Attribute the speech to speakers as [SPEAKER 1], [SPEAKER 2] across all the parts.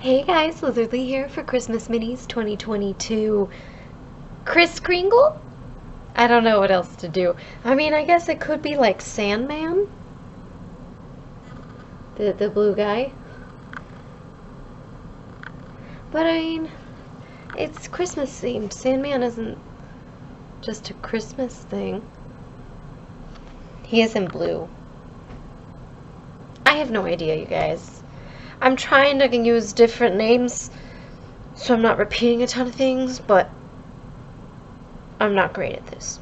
[SPEAKER 1] Hey guys, Lizardlea here for Christmas Minis 2022. Kris Kringle? I don't know what else to do. I mean, I guess it could be like Sandman? The blue guy? But I mean, it's Christmas themed. Sandman isn't just a Christmas thing. He isn't blue. I have no idea, you guys. I'm trying to use different names so I'm not repeating a ton of things, but I'm not great at this.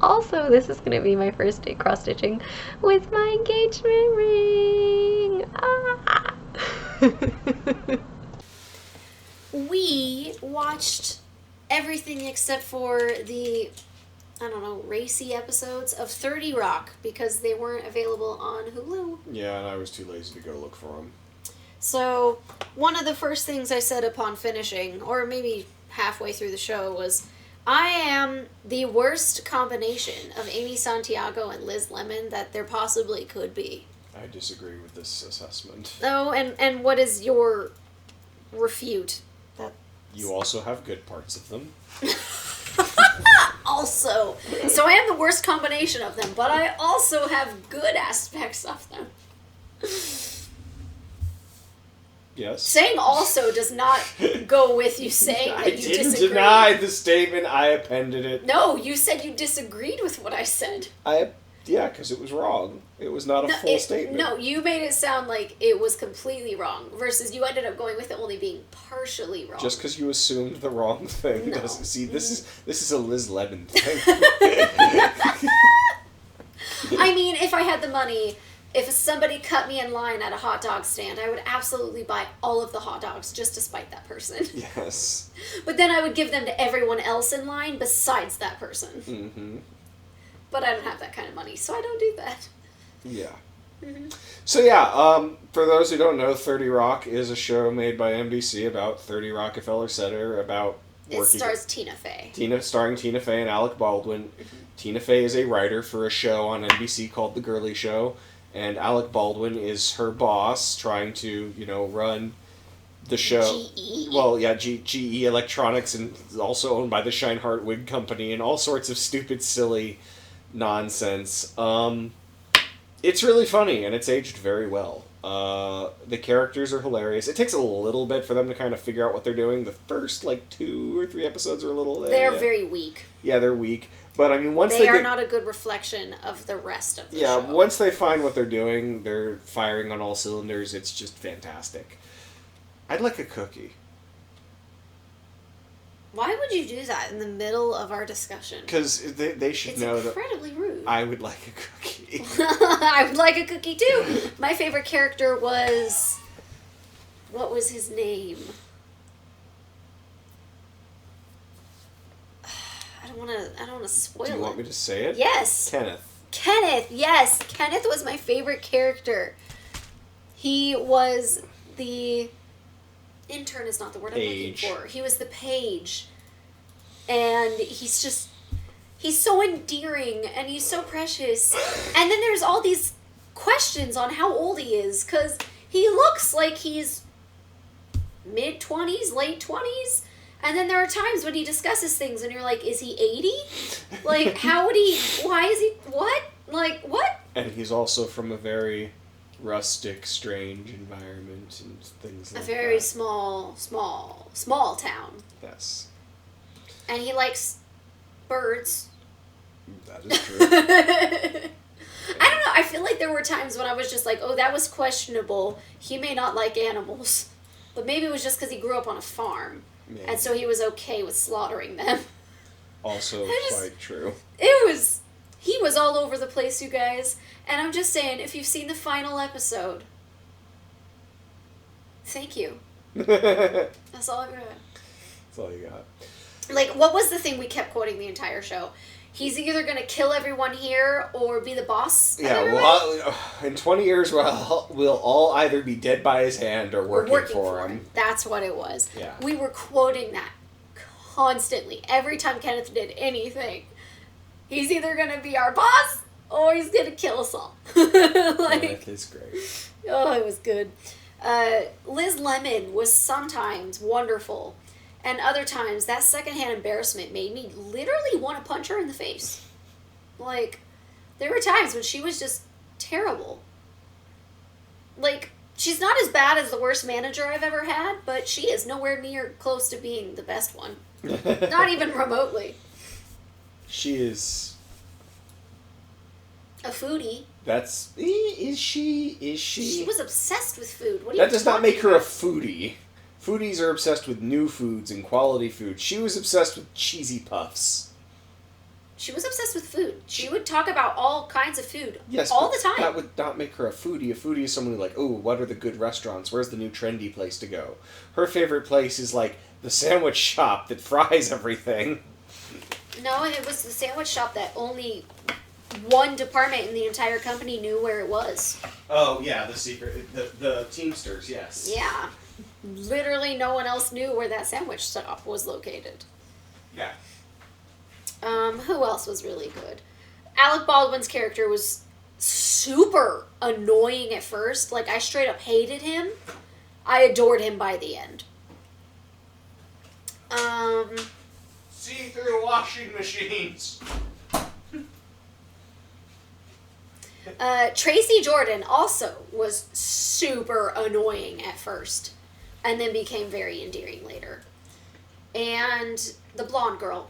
[SPEAKER 1] Also, this is going to be my first day cross-stitching with my engagement ring. Ah.
[SPEAKER 2] We watched everything except for the racy episodes of 30 Rock because they weren't available on Hulu.
[SPEAKER 3] Yeah, and I was too lazy to go look for them.
[SPEAKER 2] So, one of the first things I said upon finishing, or maybe halfway through the show, was I am the worst combination of Amy Santiago and Liz Lemon that there possibly could be.
[SPEAKER 3] I disagree with this assessment.
[SPEAKER 2] Oh, and what is your refute?
[SPEAKER 3] You also have good parts of them.
[SPEAKER 2] Also. So I am the worst combination of them, but I also have good aspects of them.
[SPEAKER 3] Yes.
[SPEAKER 2] Saying also does not go with you saying that
[SPEAKER 3] I
[SPEAKER 2] you
[SPEAKER 3] didn't
[SPEAKER 2] disagree.
[SPEAKER 3] deny the statement, I appended it.
[SPEAKER 2] No, you said you disagreed with what I said.
[SPEAKER 3] Yeah, because it was wrong. It was not a full statement.
[SPEAKER 2] No, you made it sound like it was completely wrong, versus you ended up going with it only being partially wrong.
[SPEAKER 3] Just because you assumed the wrong thing
[SPEAKER 2] No.
[SPEAKER 3] doesn't... See, this is a Liz Lemon thing.
[SPEAKER 2] I mean, if I had the money, if somebody cut me in line at a hot dog stand, I would absolutely buy all of the hot dogs just to spite that person.
[SPEAKER 3] Yes.
[SPEAKER 2] But then I would give them to everyone else in line besides that person.
[SPEAKER 3] Mm-hmm.
[SPEAKER 2] But I don't have that kind of money, so I don't do that.
[SPEAKER 3] Yeah.
[SPEAKER 2] Mm-hmm.
[SPEAKER 3] So yeah, for those who don't know, 30 Rock is a show made by NBC about 30 Rockefeller Center about
[SPEAKER 2] It
[SPEAKER 3] working...
[SPEAKER 2] stars Tina Fey.
[SPEAKER 3] Starring Tina Fey and Alec Baldwin.
[SPEAKER 2] Mm-hmm.
[SPEAKER 3] Tina Fey is a writer for a show on NBC called The Girly Show, and Alec Baldwin is her boss, trying to, run the show.
[SPEAKER 2] GE?
[SPEAKER 3] Well, yeah, GE Electronics, and also owned by the Scheinhart Wig Company, and all sorts of stupid, silly nonsense. It's really funny, and it's aged very well. The characters are hilarious. It takes a little bit for them to kind of figure out what they're doing. The first, 2 or 3 episodes are a little...
[SPEAKER 2] They're very weak.
[SPEAKER 3] Yeah, they're weak. But, I mean, once
[SPEAKER 2] they are
[SPEAKER 3] get...
[SPEAKER 2] not a good reflection of the rest of the show.
[SPEAKER 3] Yeah, once they find what they're doing, they're firing on all cylinders. It's just fantastic. I'd like a cookie.
[SPEAKER 2] Why would you do that in the middle of our discussion?
[SPEAKER 3] Because they should know that...
[SPEAKER 2] It's incredibly rude.
[SPEAKER 3] I would like a cookie.
[SPEAKER 2] I would like a cookie, too. My favorite character was... What was his name? I don't want to spoil it.
[SPEAKER 3] Do you want me to say it?
[SPEAKER 2] Yes.
[SPEAKER 3] Kenneth,
[SPEAKER 2] yes. Kenneth was my favorite character. He was the... Intern is not the word I'm looking for. He was the page. And he's so endearing and he's so precious. And then there's all these questions on how old he is, because he looks like he's mid-20s, late 20s. And then there are times when he discusses things and you're like, is he 80? Like, why is he, what? Like, what?
[SPEAKER 3] And he's also from a very rustic, strange environment and things like that.
[SPEAKER 2] A very small town.
[SPEAKER 3] Yes.
[SPEAKER 2] And he likes birds.
[SPEAKER 3] That is true.
[SPEAKER 2] I don't know. I feel like there were times when I was just like, oh, that was questionable. He may not like animals. But maybe it was just because he grew up on a farm.
[SPEAKER 3] Maybe.
[SPEAKER 2] And so he was okay with slaughtering them.
[SPEAKER 3] Also quite true.
[SPEAKER 2] He was all over the place, you guys. And I'm just saying, if you've seen the final episode, thank you. That's all I've got.
[SPEAKER 3] That's all you got.
[SPEAKER 2] Like, what was the thing we kept quoting the entire show? He's either going to kill everyone here or be the boss.
[SPEAKER 3] Yeah, well, in 20 years, we'll all either be dead by his hand or working for him.
[SPEAKER 2] That's what it was.
[SPEAKER 3] Yeah.
[SPEAKER 2] We were quoting that constantly. Every time Kenneth did anything. He's either going to be our boss oh, he's gonna kill us all. Like,
[SPEAKER 3] it's great.
[SPEAKER 2] oh, it was good. Liz Lemon was sometimes wonderful, and other times that secondhand embarrassment made me literally want to punch her in the face. Like, there were times when she was just terrible. Like, she's not as bad as the worst manager I've ever had, but she is nowhere near close to being the best one. Not even remotely.
[SPEAKER 3] She is...
[SPEAKER 2] A foodie.
[SPEAKER 3] That's... Is she?
[SPEAKER 2] She was obsessed with food. What are
[SPEAKER 3] That
[SPEAKER 2] you
[SPEAKER 3] does not make her
[SPEAKER 2] about?
[SPEAKER 3] a foodie. Foodies are obsessed with new foods and quality food. She was obsessed with cheesy puffs.
[SPEAKER 2] She was obsessed with food. She would talk about all kinds of food.
[SPEAKER 3] Yes,
[SPEAKER 2] all
[SPEAKER 3] but
[SPEAKER 2] the time.
[SPEAKER 3] That would not make her a foodie. A foodie is someone who like, oh, what are the good restaurants? Where's the new trendy place to go? Her favorite place is like the sandwich shop that fries everything.
[SPEAKER 2] No, it was the sandwich shop that only one department in the entire company knew where it was.
[SPEAKER 3] Oh yeah, the secret, the Teamsters, yes.
[SPEAKER 2] Yeah. Literally no one else knew where that sandwich shop was located.
[SPEAKER 3] Yeah.
[SPEAKER 2] Who else was really good? Alec Baldwin's character was super annoying at first. Like, I straight up hated him. I adored him by the end.
[SPEAKER 3] See-through washing machines.
[SPEAKER 2] Tracy Jordan also was super annoying at first, and then became very endearing later. And the blonde girl,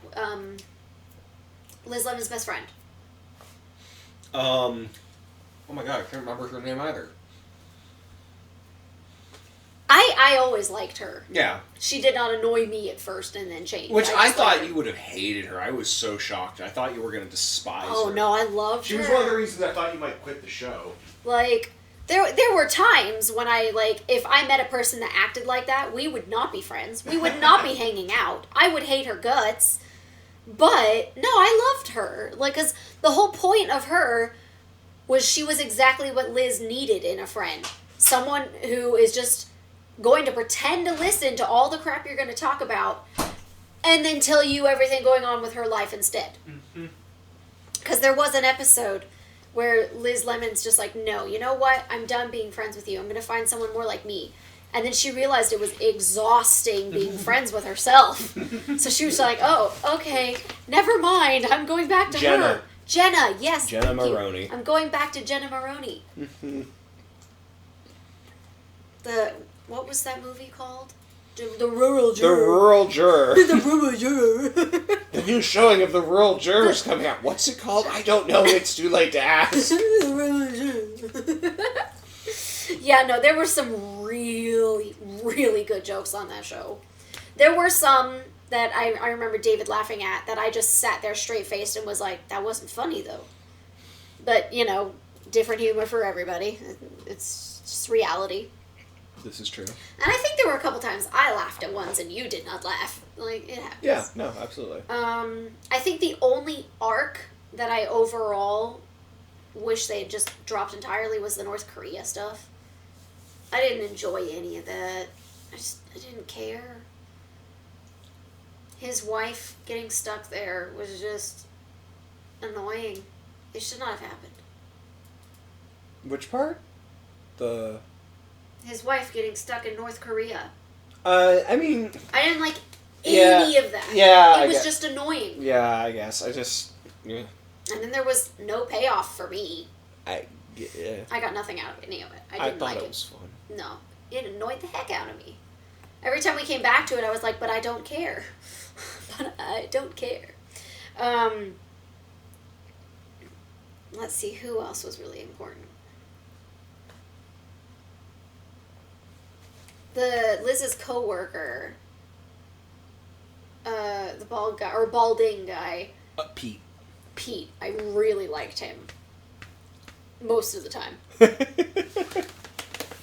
[SPEAKER 2] Liz Lemon's best friend.
[SPEAKER 3] Oh my god, I can't remember her name either.
[SPEAKER 2] I always liked her.
[SPEAKER 3] Yeah.
[SPEAKER 2] She did not annoy me at first and then changed.
[SPEAKER 3] Which I
[SPEAKER 2] just
[SPEAKER 3] thought
[SPEAKER 2] liked her.
[SPEAKER 3] you would have hated her. I was so shocked. I thought you were going to despise her.
[SPEAKER 2] Oh no, I loved
[SPEAKER 3] She
[SPEAKER 2] her.
[SPEAKER 3] was one of the reasons I thought you might quit the show.
[SPEAKER 2] Like, there were times when I, like, if I met a person that acted like that, we would not be friends. We would not be hanging out. I would hate her guts. But, no, I loved her. Like, because the whole point of her was she was exactly what Liz needed in a friend. Someone who is just going to pretend to listen to all the crap you're going to talk about and then tell you everything going on with her life instead. Because there was an episode where Liz Lemon's just like, no, you know what? I'm done being friends with you. I'm going to find someone more like me. And then she realized it was exhausting being friends with herself. So she was like, oh, okay, never mind. I'm going back to her. Jenna, yes.
[SPEAKER 3] Jenna
[SPEAKER 2] thank you.
[SPEAKER 3] Maroney.
[SPEAKER 2] I'm going back to Jenna Maroney. What was that movie called? The Rural
[SPEAKER 3] The
[SPEAKER 2] Juror.
[SPEAKER 3] Rural Juror.
[SPEAKER 2] The Rural Juror.
[SPEAKER 3] The new showing of The Rural Juror is coming out. What's it called? I don't know. It's too late to ask.
[SPEAKER 2] The Rural Juror. Yeah, no, there were some really, really good jokes on that show. There were some that I remember David laughing at that I just sat there straight-faced and was like, that wasn't funny, though. But, you know, different humor for everybody. It's just reality.
[SPEAKER 3] This is true.
[SPEAKER 2] And I think there were a couple times I laughed at once and you did not laugh. Like, it happens.
[SPEAKER 3] Yeah, no, absolutely.
[SPEAKER 2] I think the only arc that I overall wish they had just dropped entirely was the North Korea stuff. I didn't enjoy any of that. I didn't care. His wife getting stuck there was just annoying. It should not have happened.
[SPEAKER 3] Which part?
[SPEAKER 2] His wife getting stuck in North Korea.
[SPEAKER 3] I mean...
[SPEAKER 2] I didn't like any of that.
[SPEAKER 3] Yeah,
[SPEAKER 2] It was just annoying.
[SPEAKER 3] Yeah, I guess. Yeah.
[SPEAKER 2] And then there was no payoff for me.
[SPEAKER 3] Yeah.
[SPEAKER 2] I got nothing out of any of it. I
[SPEAKER 3] I
[SPEAKER 2] didn't
[SPEAKER 3] thought
[SPEAKER 2] like
[SPEAKER 3] it was fun.
[SPEAKER 2] No. It annoyed the heck out of me. Every time we came back to it, I was like, but I don't care. But I don't care. Let's see, who else was really important? Liz's co-worker, the bald guy, or balding guy.
[SPEAKER 3] Pete.
[SPEAKER 2] Pete. I really liked him. Most of the time.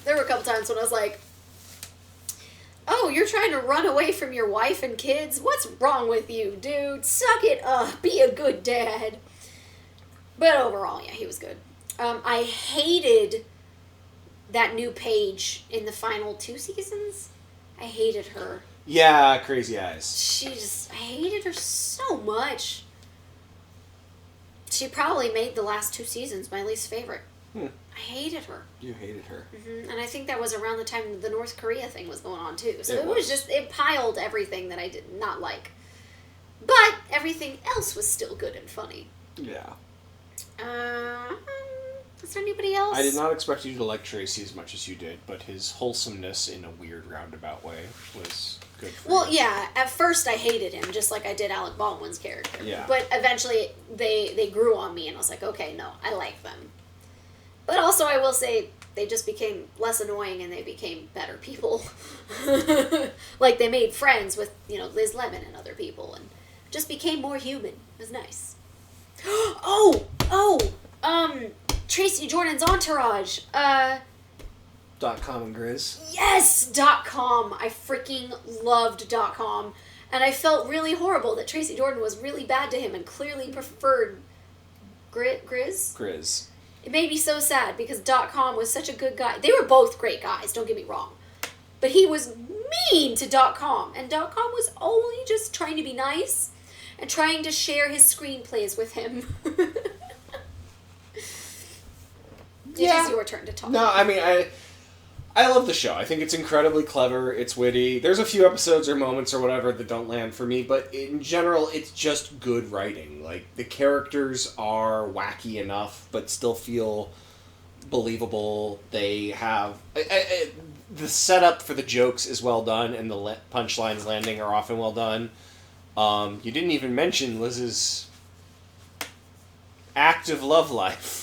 [SPEAKER 2] There were a couple times when I was like, oh, you're trying to run away from your wife and kids? What's wrong with you, dude? Suck it up. Be a good dad. But overall, yeah, he was good. I hated that new Paige in the final 2 seasons. I hated her.
[SPEAKER 3] Yeah, Crazy Eyes.
[SPEAKER 2] I hated her so much. She probably made the last 2 seasons my least favorite.
[SPEAKER 3] Hmm.
[SPEAKER 2] I hated her.
[SPEAKER 3] You hated her.
[SPEAKER 2] Mm-hmm. And I think that was around the time the North Korea thing was going on, too. So
[SPEAKER 3] It was.
[SPEAKER 2] it piled everything that I did not like. But everything else was still good and funny.
[SPEAKER 3] Yeah.
[SPEAKER 2] Is there anybody else?
[SPEAKER 3] I did not expect you to like Tracy as much as you did, but his wholesomeness in a weird roundabout way was good for
[SPEAKER 2] Well,
[SPEAKER 3] you.
[SPEAKER 2] yeah. At first, I hated him, just like I did Alec Baldwin's character.
[SPEAKER 3] Yeah.
[SPEAKER 2] But eventually, they grew on me, and I was like, okay, no, I like them. But also, I will say, they just became less annoying, and they became better people. Like, they made friends with, Liz Lemon and other people, and just became more human. It was nice. Tracy Jordan's Entourage.
[SPEAKER 3] .com and Grizz.
[SPEAKER 2] Yes! .com. I freaking loved .com. And I felt really horrible that Tracy Jordan was really bad to him and clearly preferred Grizz.
[SPEAKER 3] Grizz.
[SPEAKER 2] It made me so sad because .com was such a good guy. They were both great guys, don't get me wrong. But he was mean to .com. And .com was only just trying to be nice and trying to share his screenplays with him. It is your turn to talk.
[SPEAKER 3] No, I mean, I love the show. I think it's incredibly clever. It's witty. There's a few episodes or moments or whatever that don't land for me, but in general, it's just good writing. Like, the characters are wacky enough, but still feel believable. They have... the setup for the jokes is well done, and the punchlines landing are often well done. You didn't even mention Liz's active love life.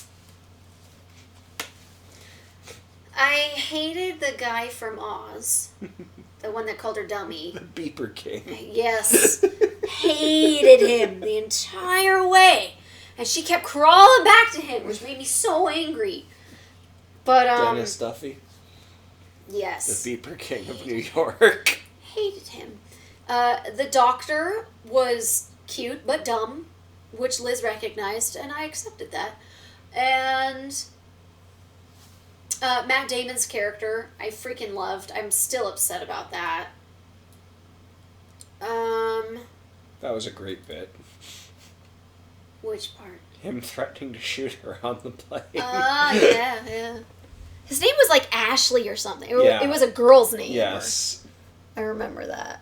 [SPEAKER 2] I hated the guy from Oz. The one that called her dummy.
[SPEAKER 3] The Beeper King.
[SPEAKER 2] Yes. Hated him the entire way. And she kept crawling back to him, which made me so angry. But,
[SPEAKER 3] Dennis Duffy.
[SPEAKER 2] Yes.
[SPEAKER 3] The Beeper King of New York.
[SPEAKER 2] Hated him. The doctor was cute but dumb, which Liz recognized, and I accepted that. And Matt Damon's character, I freaking loved. I'm still upset about that.
[SPEAKER 3] That was a great bit.
[SPEAKER 2] Which part?
[SPEAKER 3] Him threatening to shoot her on the plane.
[SPEAKER 2] Yeah. His name was like Ashley or something.
[SPEAKER 3] Yeah.
[SPEAKER 2] It was a girl's name.
[SPEAKER 3] Yes.
[SPEAKER 2] I remember that.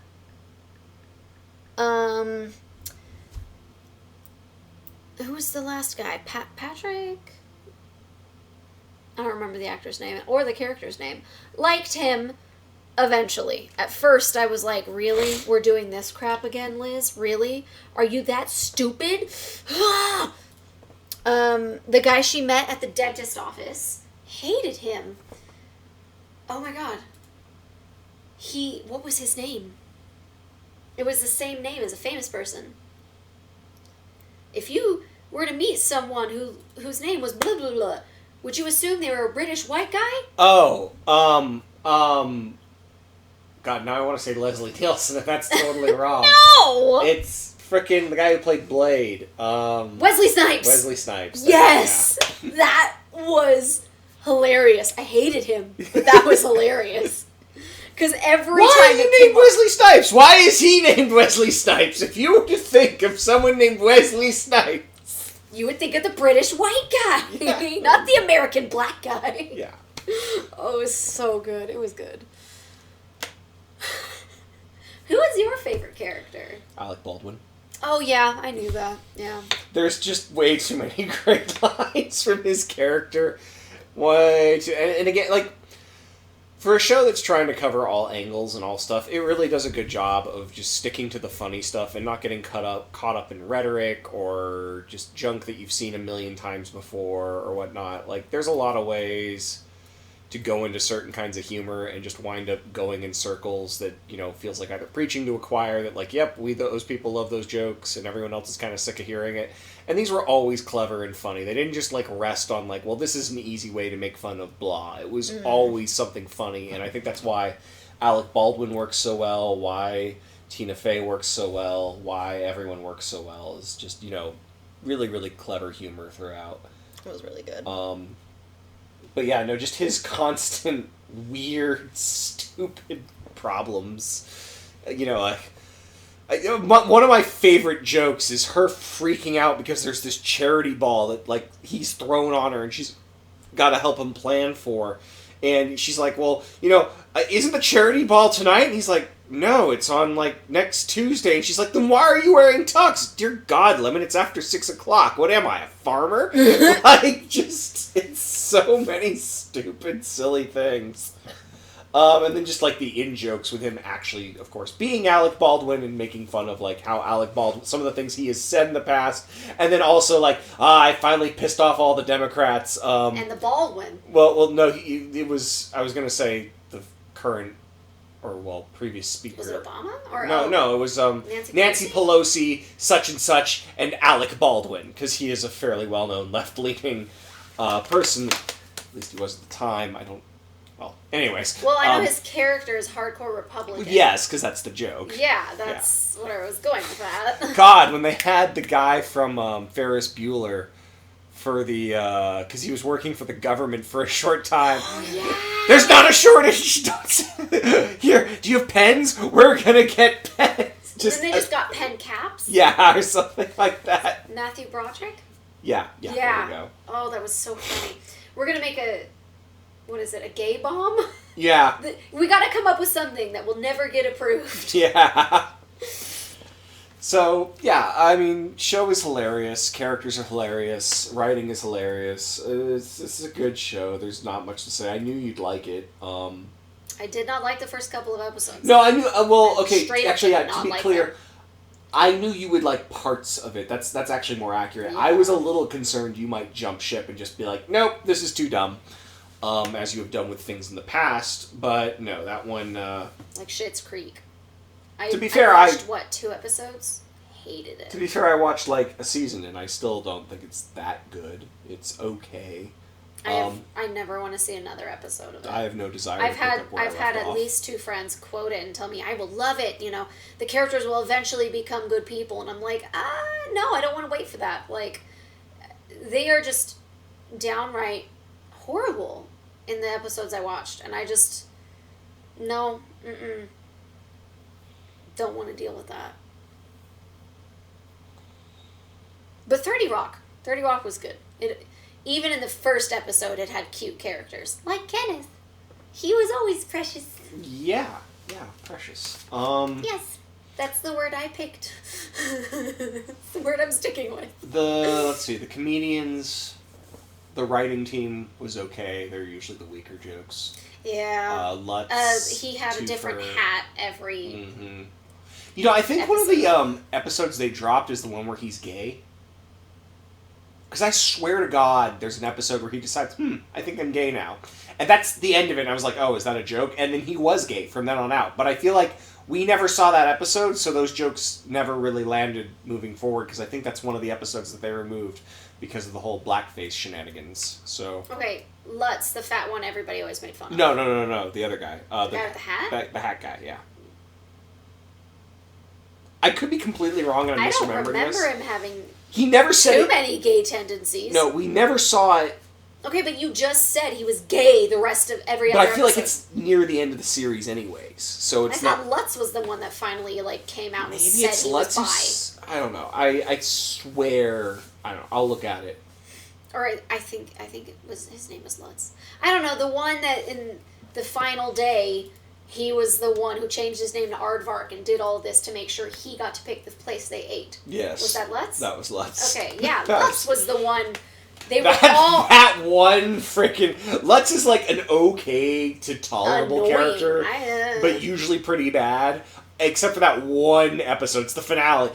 [SPEAKER 2] Who was the last guy? Patrick? I don't remember the actor's name or the character's name. Liked him eventually. At first, I was like, really? We're doing this crap again, Liz? Really? Are you that stupid? The guy she met at the dentist office. Hated him. Oh my god. What was his name? It was the same name as a famous person. If you were to meet someone whose name was blah blah blah, would you assume they were a British white guy?
[SPEAKER 3] Oh, God, now I want to say Leslie Nielsen, and that's totally wrong.
[SPEAKER 2] No!
[SPEAKER 3] It's frickin' the guy who played Blade.
[SPEAKER 2] Wesley Snipes!
[SPEAKER 3] Wesley Snipes.
[SPEAKER 2] Yes!
[SPEAKER 3] Yeah.
[SPEAKER 2] That was hilarious. I hated him, but that was hilarious. Because every
[SPEAKER 3] Why
[SPEAKER 2] time
[SPEAKER 3] are you
[SPEAKER 2] it came
[SPEAKER 3] named
[SPEAKER 2] up,
[SPEAKER 3] Wesley Snipes? Why is he named Wesley Snipes? If you were to think of someone named Wesley Snipes...
[SPEAKER 2] you would think of the British white guy,
[SPEAKER 3] Yeah.
[SPEAKER 2] not the American black guy.
[SPEAKER 3] Yeah.
[SPEAKER 2] Oh, it was so good. It was good. Who was your favorite character?
[SPEAKER 3] Alec Baldwin.
[SPEAKER 2] Oh, yeah, I knew that. Yeah.
[SPEAKER 3] There's just way too many great lines from his character. Way too... And again, like... For a show that's trying to cover all angles and all stuff, it really does a good job of just sticking to the funny stuff and not getting caught up in rhetoric or just junk that you've seen a million times before or whatnot. Like, there's a lot of ways to go into certain kinds of humor and just wind up going in circles that, feels like either preaching to a choir that, like, yep, those people love those jokes and everyone else is kind of sick of hearing it. And these were always clever and funny. They didn't just, rest on, well, this is an easy way to make fun of blah. It was always something funny, and I think that's why Alec Baldwin works so well, why Tina Fey works so well, why everyone works so well, is just, really, really clever humor throughout.
[SPEAKER 2] It was really good.
[SPEAKER 3] But yeah, no, just his constant, weird, stupid problems. One of my favorite jokes is her freaking out because there's this charity ball that, like, he's thrown on her and she's got to help him plan for. And she's like, well, isn't the charity ball tonight? And he's like, no, it's on, like, next Tuesday. And she's like, then why are you wearing tux? Dear God, Lemon, it's after 6 o'clock. What am I, a farmer? It's so many stupid, silly things. And then just, like, the in-jokes with him actually, of course, being Alec Baldwin and making fun of, like, how Alec Baldwin, some of the things he has said in the past. And then also, like, I finally pissed off all the Democrats.
[SPEAKER 2] And the Baldwin.
[SPEAKER 3] Well, no, it was, I was going to say the current, previous speaker.
[SPEAKER 2] Was it Obama? Or
[SPEAKER 3] No, it was Nancy Pelosi, such and such, and Alec Baldwin, because he is a fairly well-known left-leaning person. At least he was at the time. Well, anyways.
[SPEAKER 2] Well, I know his character is hardcore Republican.
[SPEAKER 3] Yes, because that's the joke.
[SPEAKER 2] Yeah, that's where I was going with that.
[SPEAKER 3] God, when they had the guy from Ferris Bueller for the, because he was working for the government for a short time.
[SPEAKER 2] Oh, yeah.
[SPEAKER 3] There's not a shortage! Here, do you have pens? We're gonna get pens!
[SPEAKER 2] Then they just got pen caps?
[SPEAKER 3] Yeah, or something like that.
[SPEAKER 2] Matthew Broderick?
[SPEAKER 3] Yeah, there you go.
[SPEAKER 2] Oh, that was so funny. We're gonna make a gay bomb?
[SPEAKER 3] Yeah.
[SPEAKER 2] We gotta come up with something that will never get approved.
[SPEAKER 3] Yeah. So, yeah, I mean, show is hilarious, characters are hilarious, writing is hilarious. It's a good show, there's not much to say. I knew you'd like it.
[SPEAKER 2] I did not like the first couple of episodes.
[SPEAKER 3] No, I knew, actually,
[SPEAKER 2] to
[SPEAKER 3] be clear, I knew you would like parts of it. That's actually more accurate. Yeah. I was a little concerned you might jump ship and just be like, nope, this is too dumb. As you have done with things in the past, but no, that one...
[SPEAKER 2] like Schitt's Creek.
[SPEAKER 3] To be fair,
[SPEAKER 2] I watched, 2 episodes? Hated it.
[SPEAKER 3] To be fair, I watched, like, a season, and I still don't think it's that good. It's okay.
[SPEAKER 2] I never want to see another episode of it.
[SPEAKER 3] I have no desire
[SPEAKER 2] I've
[SPEAKER 3] to pick up where
[SPEAKER 2] I've had
[SPEAKER 3] I left
[SPEAKER 2] at
[SPEAKER 3] off.
[SPEAKER 2] least 2 friends quote it and tell me, I will love it, the characters will eventually become good people, and I'm like, no, I don't want to wait for that. Like, they are just downright horrible in the episodes I watched, and I just, no, don't want to deal with that. But 30 Rock was good. Even in the first episode, it had cute characters. Like Kenneth. He was always precious.
[SPEAKER 3] Yeah, precious.
[SPEAKER 2] Yes, that's the word I picked. It's the word I'm sticking with.
[SPEAKER 3] Let's see, the comedians, the writing team was okay. They're usually the weaker jokes.
[SPEAKER 2] Yeah.
[SPEAKER 3] Lutz.
[SPEAKER 2] He had a different hat every...
[SPEAKER 3] Mm-hmm. I think one of the episodes they dropped is the one where he's gay. Because I swear to God, there's an episode where he decides, I think I'm gay now. And that's the end of it. And I was like, oh, is that a joke? And then he was gay from then on out. But I feel like we never saw that episode, so those jokes never really landed moving forward, because I think that's one of the episodes that they removed because of the whole blackface shenanigans. So
[SPEAKER 2] okay, Lutz, the fat one everybody always made fun of.
[SPEAKER 3] No, the other guy.
[SPEAKER 2] The guy with the hat?
[SPEAKER 3] The hat guy, yeah. I could be completely wrong, and I'm misremembering this.
[SPEAKER 2] I don't remember him having...
[SPEAKER 3] He never said
[SPEAKER 2] too many gay tendencies.
[SPEAKER 3] No, we never saw it.
[SPEAKER 2] Okay, but you just said he was gay the rest of every other
[SPEAKER 3] episode. But I feel like
[SPEAKER 2] it's
[SPEAKER 3] near the end of the series anyways, so it's not...
[SPEAKER 2] I thought Lutz was the one that finally, came out and said
[SPEAKER 3] it's
[SPEAKER 2] he
[SPEAKER 3] Lutz
[SPEAKER 2] was bi.
[SPEAKER 3] I don't know. I swear... I don't know. I'll look at it.
[SPEAKER 2] Or I think it was... His name was Lutz. I don't know. The one that in the final day... He was the one who changed his name to Aardvark and did all this to make sure he got to pick the place they ate.
[SPEAKER 3] Yes.
[SPEAKER 2] Was that Lutz?
[SPEAKER 3] That was Lutz.
[SPEAKER 2] Okay, yeah. Lutz was the one... They were all...
[SPEAKER 3] That one freaking... Lutz is like an okay to tolerable
[SPEAKER 2] annoying.
[SPEAKER 3] character, but usually pretty bad. Except for that one episode. It's the finale.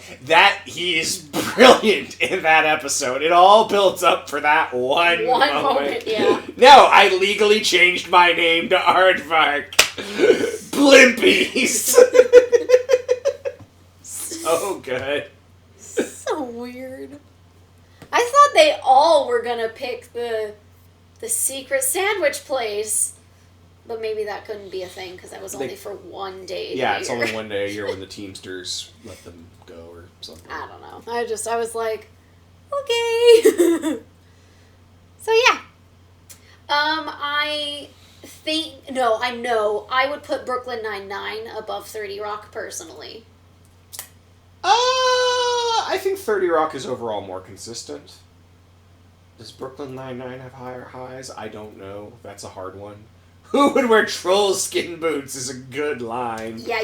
[SPEAKER 3] He is brilliant in that episode. It all builds up for that one moment.
[SPEAKER 2] Yeah.
[SPEAKER 3] No, I legally changed my name to Aardvark. Blimpies! So good.
[SPEAKER 2] So weird. I thought they all were gonna pick the secret sandwich place. But maybe that couldn't be a thing because that was only for one day.
[SPEAKER 3] Yeah, it's only one day a year when the Teamsters let them go or something.
[SPEAKER 2] I don't know. I was like, okay. So yeah. I know I would put Brooklyn Nine-Nine above 30 Rock personally.
[SPEAKER 3] I think 30 Rock is overall more consistent. Does Brooklyn Nine-Nine have higher highs? I don't know. That's a hard one. Who would wear troll skin boots is a good line.
[SPEAKER 2] Yeah,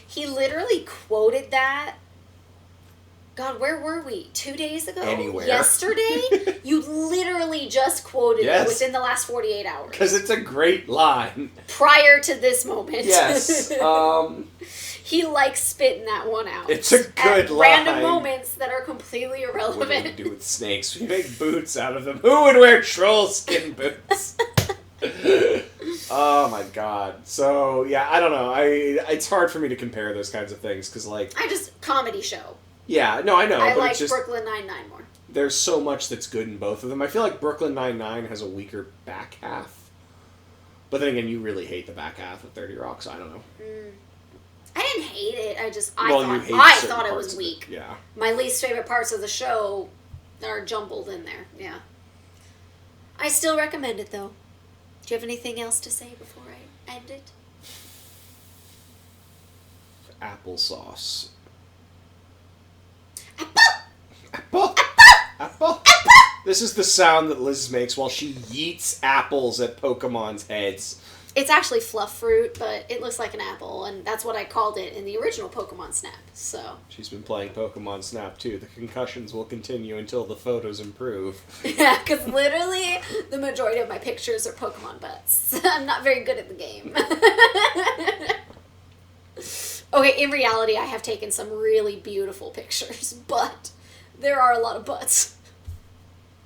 [SPEAKER 2] he literally quoted that. God, where were we? 2 days ago?
[SPEAKER 3] Anywhere.
[SPEAKER 2] Yesterday? You literally just quoted it within the last 48 hours.
[SPEAKER 3] Because it's a great line.
[SPEAKER 2] Prior to this moment.
[SPEAKER 3] Yes.
[SPEAKER 2] He likes spitting that one out.
[SPEAKER 3] It's a good line.
[SPEAKER 2] Random moments that are completely irrelevant.
[SPEAKER 3] What do we do with snakes? We make boots out of them. Who would wear troll skin boots? Oh my god. So, yeah, I don't know. It's hard for me to compare those kinds of things, because, like...
[SPEAKER 2] comedy show.
[SPEAKER 3] Yeah, no, I know.
[SPEAKER 2] I
[SPEAKER 3] but
[SPEAKER 2] like
[SPEAKER 3] it's just,
[SPEAKER 2] Brooklyn Nine-Nine more.
[SPEAKER 3] There's so much that's good in both of them. I feel like Brooklyn Nine-Nine has a weaker back half. But then again, you really hate the back half of 30 Rock, so I don't know.
[SPEAKER 2] I didn't hate it. I thought it was weak.
[SPEAKER 3] Yeah.
[SPEAKER 2] My least favorite parts of the show are jumbled in there. Yeah. I still recommend it, though. Do you have anything else to say before I end it?
[SPEAKER 3] Applesauce.
[SPEAKER 2] Apple!
[SPEAKER 3] Apple. This is the sound that Liz makes while she yeets apples at Pokemon's heads.
[SPEAKER 2] It's actually fluff fruit, but it looks like an apple, and that's what I called it in the original Pokemon Snap, so...
[SPEAKER 3] She's been playing Pokemon Snap, too. The concussions will continue until the photos improve.
[SPEAKER 2] Yeah, because literally the majority of my pictures are Pokemon butts. I'm not very good at the game. Okay, in reality, I have taken some really beautiful pictures, but there are a lot of butts.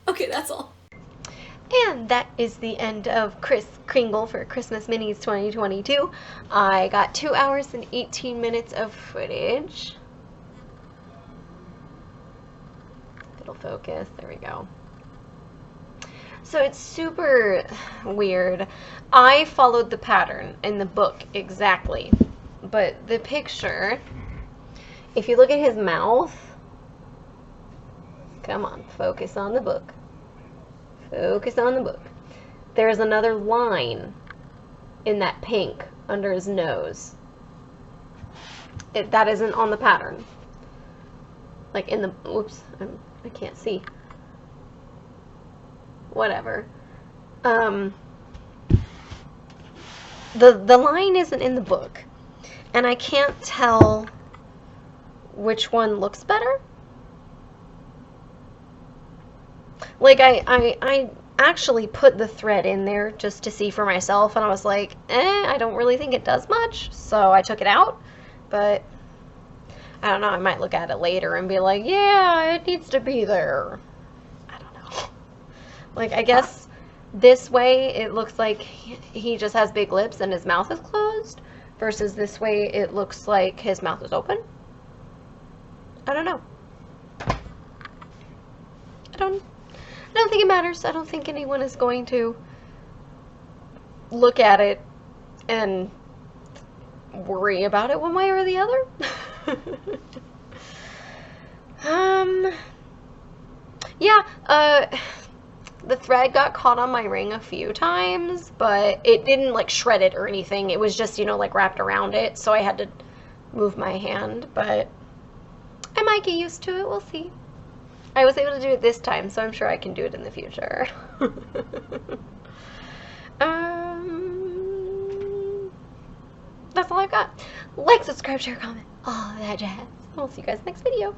[SPEAKER 2] Okay, that's all.
[SPEAKER 1] And that is the end of Kris Kringle for Christmas Minis 2022. I got 2 hours and 18 minutes of footage. It'll focus. There we go. So it's super weird. I followed the pattern in the book exactly. But the picture, if you look at his mouth, come on, focus on the book. Focus on the book. There's another line in that pink under his nose. That isn't on the pattern. Like in the... Oops, I can't see. Whatever. The line isn't in the book. And I can't tell which one looks better. Like, I actually put the thread in there just to see for myself, and I was like, I don't really think it does much, so I took it out. But, I don't know, I might look at it later and be like, yeah, it needs to be there. I don't know. Like, I guess this way it looks like he just has big lips and his mouth is closed, versus this way it looks like his mouth is open. I don't know. I don't think it matters. I don't think anyone is going to look at it and worry about it one way or the other. Yeah, the thread got caught on my ring a few times, but it didn't, like, shred it or anything. It was just, you know, like, wrapped around it, so I had to move my hand, but I might get used to it. We'll see. I was able to do it this time, so I'm sure I can do it in the future. That's all I've got. Like, subscribe, share, comment, all that jazz. I'll see you guys next video.